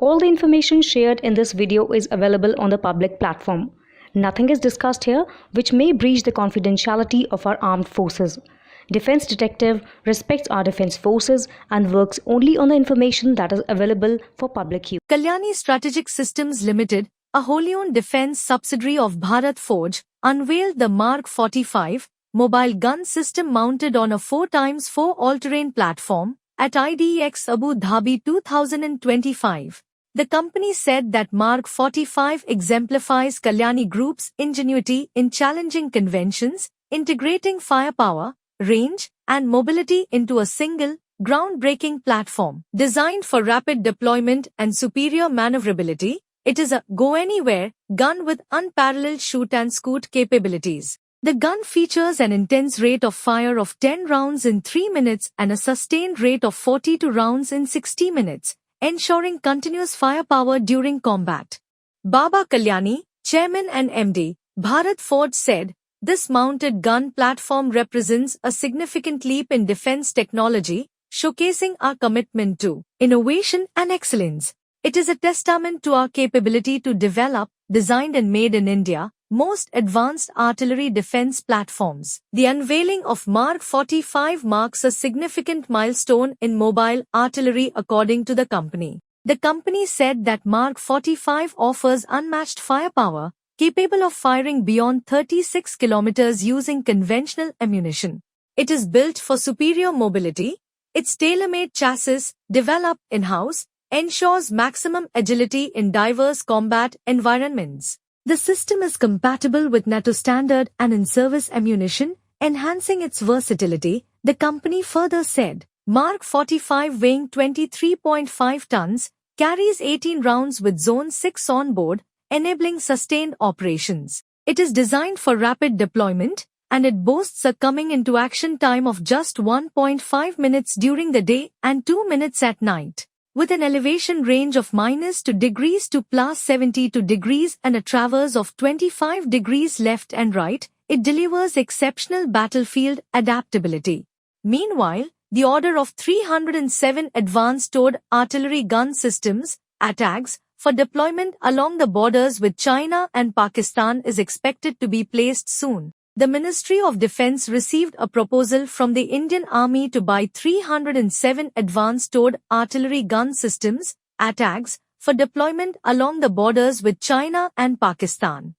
All the information shared in this video is available on the public platform. Nothing is discussed here which may breach the confidentiality of our armed forces. Defense Detective respects our defense forces and works only on the information that is available for public use. Kalyani Strategic Systems Limited, a wholly-owned defense subsidiary of Bharat Forge, unveiled the Mark 45 mobile gun system mounted on a 4x4 all-terrain platform at IDEX Abu Dhabi 2025. The company said that Mark 45 exemplifies Kalyani Group's ingenuity in challenging conventions, integrating firepower, range, and mobility into a single, groundbreaking platform. Designed for rapid deployment and superior maneuverability, it is a go-anywhere gun with unparalleled shoot-and-scoot capabilities. The gun features an intense rate of fire of 10 rounds in 3 minutes and a sustained rate of 42 rounds in 60 minutes, ensuring continuous firepower during combat. Baba Kalyani, Chairman and MD, Bharat Forge said, "This mounted gun platform represents a significant leap in defense technology, showcasing our commitment to innovation and excellence. It is a testament to our capability to develop, designed and made in India, most advanced artillery defense platforms." The unveiling of Mark 45 marks a significant milestone in mobile artillery according to the company. The company said that Mark 45 offers unmatched firepower, capable of firing beyond 36 kilometers using conventional ammunition. It is built for superior mobility. Its tailor-made chassis, developed in-house, ensures maximum agility in diverse combat environments. The system is compatible with NATO standard and in-service ammunition, enhancing its versatility, the company further said. Mark 45 weighing 23.5 tons, carries 18 rounds with Zone 6 on board, enabling sustained operations. It is designed for rapid deployment, and it boasts a coming into action time of just 1.5 minutes during the day and 2 minutes at night. With an elevation range of -2 degrees to +72 degrees and a traverse of 25 degrees left and right, it delivers exceptional battlefield adaptability. Meanwhile, the order of 307 advanced towed artillery gun systems, ATAGS, for deployment along the borders with China and Pakistan is expected to be placed soon. The Ministry of Defense received a proposal from the Indian Army to buy 307 advanced towed artillery gun systems, ATAGS, for deployment along the borders with China and Pakistan.